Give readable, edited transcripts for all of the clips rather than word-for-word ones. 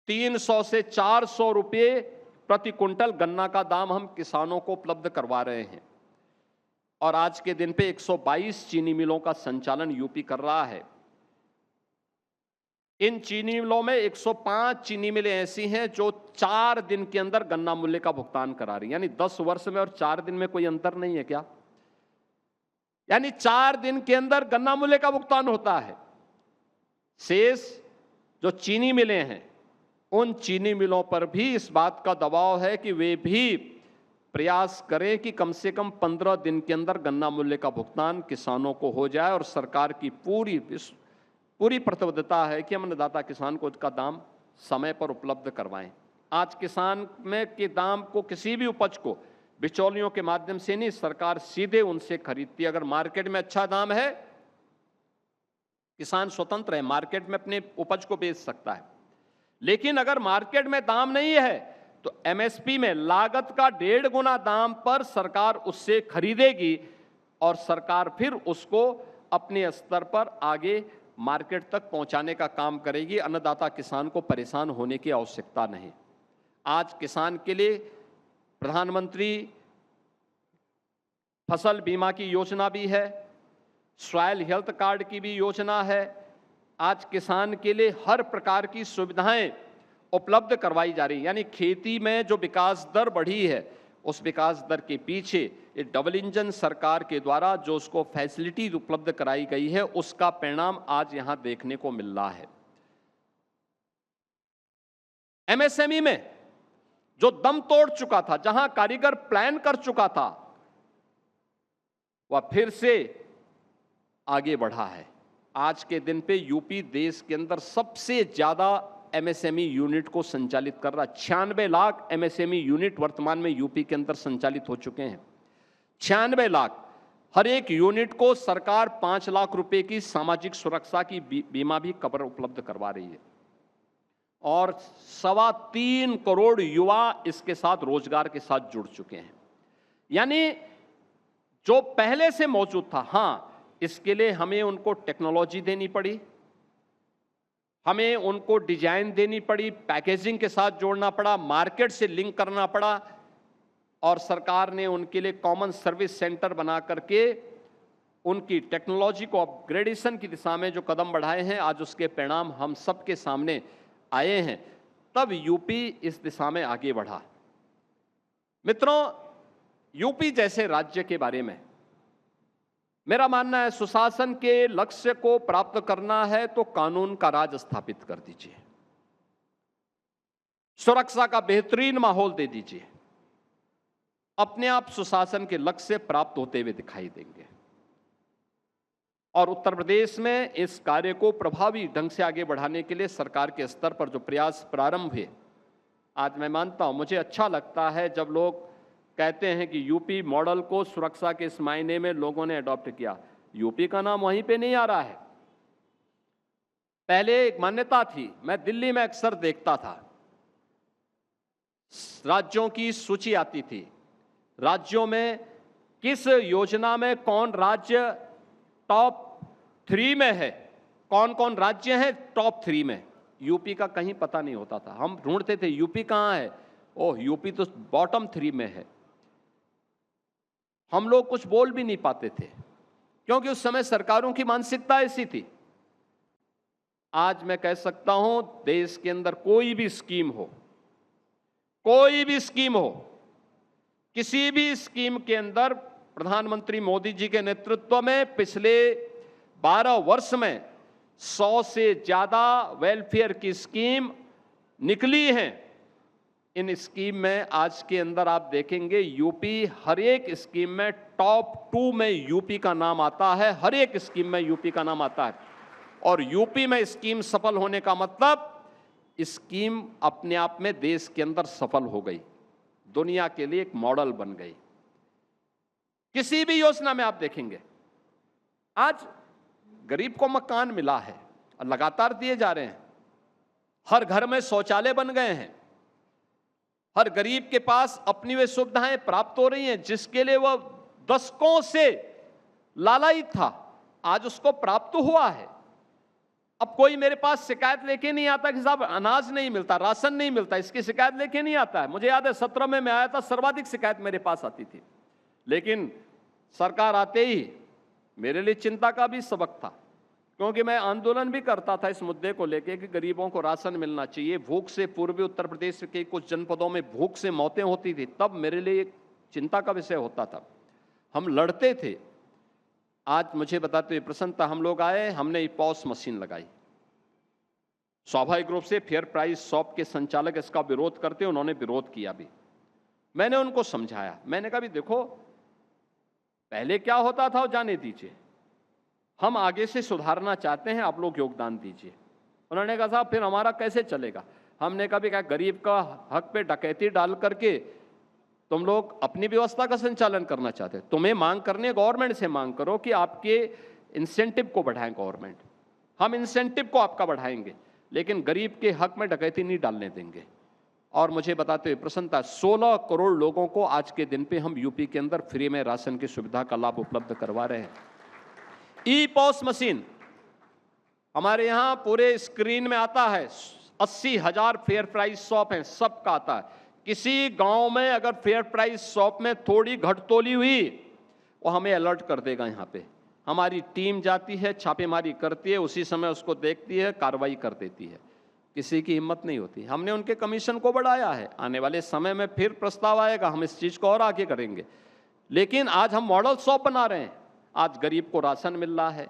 300 से 400 रुपये प्रति कुंटल गन्ना का दाम हम किसानों को उपलब्ध करवा रहे हैं। और आज के दिन पे 122 चीनी मिलों का संचालन यूपी कर रहा है। इन चीनी मिलों में 105 चीनी मिलें ऐसी हैं जो 4 दिन के अंदर गन्ना मूल्य का भुगतान करा रही, यानी 10 वर्ष में और 4 दिन में कोई अंतर नहीं है क्या? यानी 4 दिन के अंदर गन्ना मूल्य का भुगतान होता है। शेष जो चीनी मिलें हैं, उन चीनी मिलों पर भी इस बात का दबाव है कि वे भी प्रयास करें कि कम से कम 15 दिन के अंदर गन्ना मूल्य का भुगतान किसानों को हो जाए। और सरकार की पूरी प्रतिबद्धता है कि हम अन्नदाता किसान को उसका दाम समय पर उपलब्ध करवाएं। आज किसान में के दाम को, किसी भी उपज को बिचौलियों के माध्यम से नहीं, सरकार सीधे उनसे खरीदती है। अगर मार्केट में अच्छा दाम है, किसान स्वतंत्र है, मार्केट में अपने उपज को बेच सकता है। लेकिन अगर मार्केट में दाम नहीं है तो एमएसपी में लागत का 1.5 गुना दाम पर सरकार उससे खरीदेगी और सरकार फिर उसको अपने स्तर पर आगे मार्केट तक पहुंचाने का काम करेगी। अन्नदाता किसान को परेशान होने की आवश्यकता नहीं। आज किसान के लिए प्रधानमंत्री फसल बीमा की योजना भी है, सॉइल हेल्थ कार्ड की भी योजना है। आज किसान के लिए हर प्रकार की सुविधाएं उपलब्ध करवाई जा रही है। यानी खेती में जो विकास दर बढ़ी है, उस विकास दर के पीछे ये डबल इंजन सरकार के द्वारा जो उसको फैसिलिटी उपलब्ध कराई गई है, उसका परिणाम आज यहां देखने को मिल रहा है। एमएसएमई में जो दम तोड़ चुका था, जहां कारीगर प्लान कर चुका था, वह फिर से आगे बढ़ा है। आज के दिन पे यूपी देश के अंदर सबसे ज्यादा एमएसएमई यूनिट को संचालित कर रहा है। 96 लाख एमएसएमई यूनिट वर्तमान में यूपी के अंदर संचालित हो चुके हैं। 96 लाख। हर एक यूनिट को सरकार 5 लाख रुपए की सामाजिक सुरक्षा की बीमा भी कवर उपलब्ध करवा रही है। और 3.25 करोड़ युवा इसके साथ रोजगार के साथ जुड़ चुके हैं। यानी जो पहले से मौजूद था, हां, इसके लिए हमें उनको टेक्नोलॉजी देनी पड़ी, हमें उनको डिजाइन देनी पड़ी, पैकेजिंग के साथ जोड़ना पड़ा, मार्केट से लिंक करना पड़ा। और सरकार ने उनके लिए कॉमन सर्विस सेंटर बना करके उनकी टेक्नोलॉजी को अपग्रेडेशन की दिशा में जो कदम बढ़ाए हैं, आज उसके परिणाम हम सबके सामने आए हैं। तब यूपी इस दिशा में आगे बढ़ा। मित्रों, यूपी जैसे राज्य के बारे में मेरा मानना है, सुशासन के लक्ष्य को प्राप्त करना है तो कानून का राज स्थापित कर दीजिए, सुरक्षा का बेहतरीन माहौल दे दीजिए, अपने आप सुशासन के लक्ष्य प्राप्त होते हुए दिखाई देंगे। और उत्तर प्रदेश में इस कार्य को प्रभावी ढंग से आगे बढ़ाने के लिए सरकार के स्तर पर जो प्रयास प्रारंभ हुए, आज मैं मानता हूं, मुझे अच्छा लगता है जब लोग कहते हैं कि यूपी मॉडल को सुरक्षा के इस मायने में लोगों ने अडॉप्ट किया। यूपी का नाम वहीं पे नहीं आ रहा है। पहले एक मान्यता थी, मैं दिल्ली में अक्सर देखता था, राज्यों की सूची आती थी, राज्यों में किस योजना में कौन राज्य टॉप 3 में है, कौन कौन राज्य हैं टॉप 3 में। यूपी का कहीं पता नहीं होता था। हम ढूंढते थे यूपी कहां है, ओह यूपी तो बॉटम 3 में है। हम लोग कुछ बोल भी नहीं पाते थे, क्योंकि उस समय सरकारों की मानसिकता ऐसी थी। आज मैं कह सकता हूं, देश के अंदर कोई भी स्कीम हो, कोई भी स्कीम हो, किसी भी स्कीम के अंदर प्रधानमंत्री मोदी जी के नेतृत्व में पिछले 12 वर्ष में 100 से ज्यादा वेलफेयर की स्कीम निकली हैं। इन स्कीम में आज के अंदर आप देखेंगे यूपी हर एक स्कीम में टॉप 2 में यूपी का नाम आता है। हर एक स्कीम में यूपी का नाम आता है। और यूपी में स्कीम सफल होने का मतलब स्कीम अपने आप में देश के अंदर सफल हो गई, दुनिया के लिए एक मॉडल बन गई। किसी भी योजना में आप देखेंगे, आज गरीब को मकान मिला है और लगातार दिए जा रहे हैं। हर घर में शौचालय बन गए हैं। हर गरीब के पास अपनी वे सुविधाएं प्राप्त हो रही हैं जिसके लिए वह दशकों से लालायित था, आज उसको प्राप्त हुआ है। अब कोई मेरे पास शिकायत लेके नहीं आता कि साहब अनाज नहीं मिलता, राशन नहीं मिलता, इसकी शिकायत लेके नहीं आता है। मुझे याद है 17 में मैं आया था, सर्वाधिक शिकायत मेरे पास आती थी, लेकिन सरकार आते ही मेरे लिए चिंता का भी सबक था, क्योंकि मैं आंदोलन भी करता था इस मुद्दे को लेकर कि गरीबों को राशन मिलना चाहिए। भूख से पूर्वी उत्तर प्रदेश के कुछ जनपदों में भूख से मौतें होती थी, तब मेरे लिए एक चिंता का विषय होता था। हम लड़ते थे। आज मुझे बताते हुए प्रसन्नता, हम लोग आए, हमने पॉस मशीन लगाई। स्वाभाविक रूप से फेयर प्राइस शॉप के संचालक इसका विरोध करते, उन्होंने विरोध किया भी। मैंने उनको समझाया, मैंने कहा भी देखो पहले क्या होता था वो जाने दीजिए, हम आगे से सुधारना चाहते हैं, आप लोग योगदान दीजिए। उन्होंने कहा साहब फिर हमारा कैसे चलेगा? हमने कहा भी क्या गरीब का हक पे डकैती डाल करके तुम लोग अपनी व्यवस्था का संचालन करना चाहते हो? तुम्हें मांग करने, गवर्नमेंट से मांग करो कि आपके इंसेंटिव को बढ़ाएं गवर्नमेंट, हम इंसेंटिव को आपका बढ़ाएंगे, लेकिन गरीब के हक में डकैती नहीं डालने देंगे। और मुझे बताते हुए प्रसन्नता, 16 करोड़ लोगों को आज के दिन पे हम यूपी के अंदर फ्री में राशन की सुविधा का लाभ उपलब्ध करवा रहे हैं। ई पॉस मशीन हमारे यहां पूरे स्क्रीन में आता है, 80,000 फेयर प्राइस शॉप हैं, सबका आता है। किसी गांव में अगर फेयर प्राइस शॉप में थोड़ी घटतोली हुई, वो हमें अलर्ट कर देगा। यहाँ पे हमारी टीम जाती है, छापेमारी करती है, उसी समय उसको देखती है, कार्रवाई कर देती है। किसी की हिम्मत नहीं होती। हमने उनके कमीशन को बढ़ाया है, आने वाले समय में फिर प्रस्ताव आएगा, हम इस चीज को और आगे करेंगे। लेकिन आज हम मॉडल शॉप बना रहे हैं। आज गरीब को राशन मिल रहा है,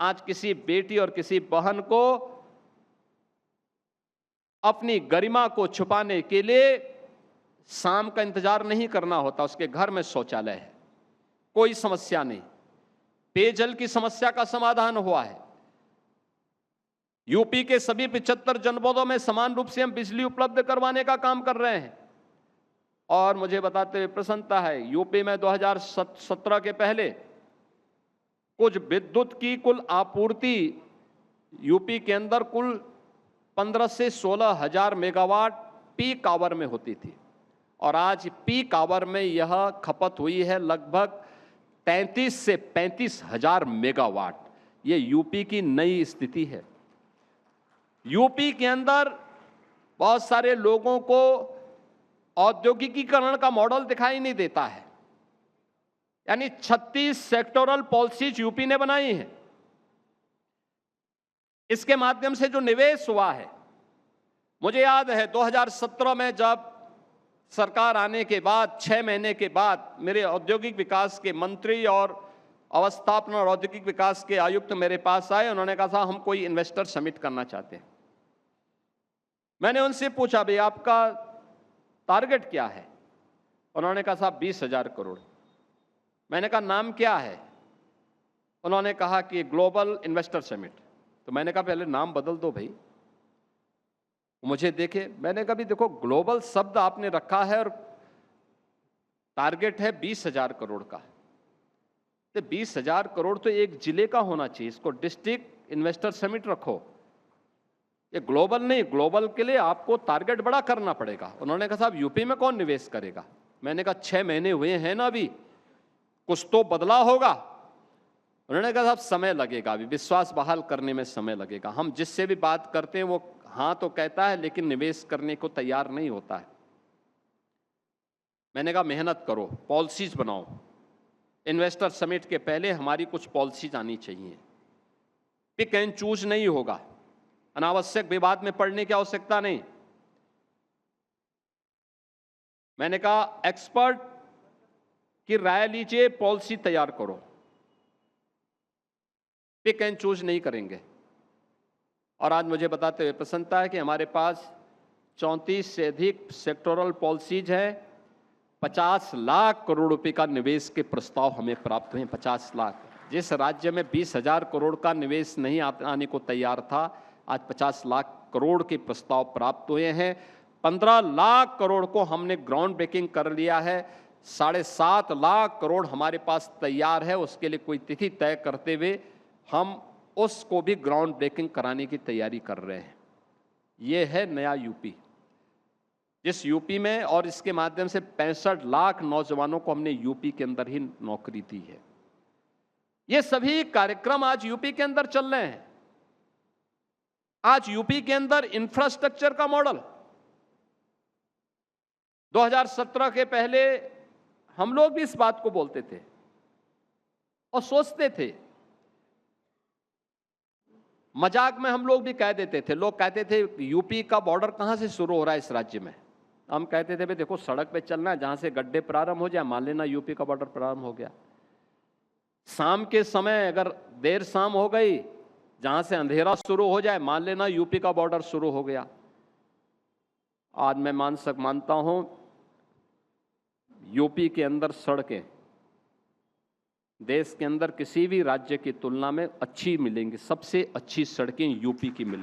आज किसी बेटी और किसी बहन को अपनी गरिमा को छुपाने के लिए शाम का इंतजार नहीं करना होता, उसके घर में शौचालय है, कोई समस्या नहीं। पेयजल की समस्या का समाधान हुआ है। यूपी के सभी 75 जनपदों में समान रूप से हम बिजली उपलब्ध करवाने का काम कर रहे हैं। और मुझे बताते हुए प्रसन्नता है, यूपी में 2017 के पहले कुछ विद्युत की कुल आपूर्ति यूपी के अंदर कुल 15 से 16 हजार मेगावाट पीक आवर में होती थी, और आज पीक आवर में यह खपत हुई है लगभग 33 से 35 हजार मेगावाट। ये यूपी की नई स्थिति है। यूपी के अंदर बहुत सारे लोगों को औद्योगिकीकरण का मॉडल दिखाई नहीं देता है, यानी 36 सेक्टोरल पॉलिसीज यूपी ने बनाई है। इसके माध्यम से जो निवेश हुआ है, मुझे याद है 2017 में जब सरकार आने के बाद 6 महीने के बाद मेरे औद्योगिक विकास के मंत्री और अवस्थापना और औद्योगिक विकास के आयुक्त मेरे पास आए। उन्होंने कहा था हम कोई इन्वेस्टर समिट करना चाहते हैं। मैंने उनसे पूछा भाई आपका टारगेट क्या है? उन्होंने कहा साहब 20,000 करोड़। मैंने कहा नाम क्या है? उन्होंने कहा कि ग्लोबल इन्वेस्टर समिट। तो मैंने कहा पहले नाम बदल दो भाई। मुझे देखे, मैंने कहा भी देखो ग्लोबल शब्द आपने रखा है और टारगेट है 20,000 करोड़ का, तो 20,000 करोड़ तो एक जिले का होना चाहिए, इसको डिस्ट्रिक्ट इन्वेस्टर समिट रखो। ये ग्लोबल नहीं, ग्लोबल के लिए आपको टारगेट बड़ा करना पड़ेगा। उन्होंने कहा साहब यूपी में कौन निवेश करेगा? मैंने कहा 6 महीने हुए हैं ना, अभी कुछ तो बदला होगा। उन्होंने कहा साहब समय लगेगा, अभी विश्वास बहाल करने में समय लगेगा। हम जिससे भी बात करते हैं वो हाँ तो कहता है, लेकिन निवेश करने को तैयार नहीं होता है। मैंने कहा मेहनत करो, पॉलिसीज बनाओ। इन्वेस्टर समिट के पहले हमारी कुछ पॉलिसीज आनी चाहिए। पिक एंड चूज नहीं होगा, अनावश्यक विवाद में पड़ने की आवश्यकता नहीं। मैंने कहा एक्सपर्ट की राय लीजिए, पॉलिसी तैयार करो, पिक एंड चूज नहीं करेंगे। और आज मुझे बताते हुए प्रसन्नता है कि हमारे पास 34 से अधिक सेक्टोरल पॉलिसीज है। 50 लाख करोड़ रुपए का निवेश के प्रस्ताव हमें प्राप्त हुए। 50 लाख। जिस राज्य में 20,000 करोड़ का निवेश नहीं आने को तैयार था, आज 50 लाख करोड़ के प्रस्ताव प्राप्त हुए हैं। 15 लाख करोड़ को हमने ग्राउंड ब्रेकिंग कर लिया है। 7.5 लाख करोड़ हमारे पास तैयार है। उसके लिए कोई तिथि तय करते हुए हम उसको भी ग्राउंड ब्रेकिंग कराने की तैयारी कर रहे हैं। ये है नया यूपी, जिस यूपी में और इसके माध्यम से 65 लाख नौजवानों को हमने यूपी के अंदर ही नौकरी दी है। ये सभी कार्यक्रम आज यूपी के अंदर चल रहे हैं। आज यूपी के अंदर इंफ्रास्ट्रक्चर का मॉडल 2017 के पहले हम लोग भी इस बात को बोलते थे और सोचते थे, मजाक में हम लोग भी कह देते थे। लोग कहते थे यूपी का बॉर्डर कहां से शुरू हो रहा है इस राज्य में। हम कहते थे भाई देखो सड़क पे चलना है, जहां से गड्ढे प्रारंभ हो जाए मान लेना यूपी का बॉर्डर प्रारंभ हो गया। शाम के समय अगर देर शाम हो गई, जहां से अंधेरा शुरू हो जाए मान लेना यूपी का बॉर्डर शुरू हो गया। आज मैं मानता हूं यूपी के अंदर सड़कें देश के अंदर किसी भी राज्य की तुलना में अच्छी मिलेंगी। सबसे अच्छी सड़कें यूपी की मिलेंगी।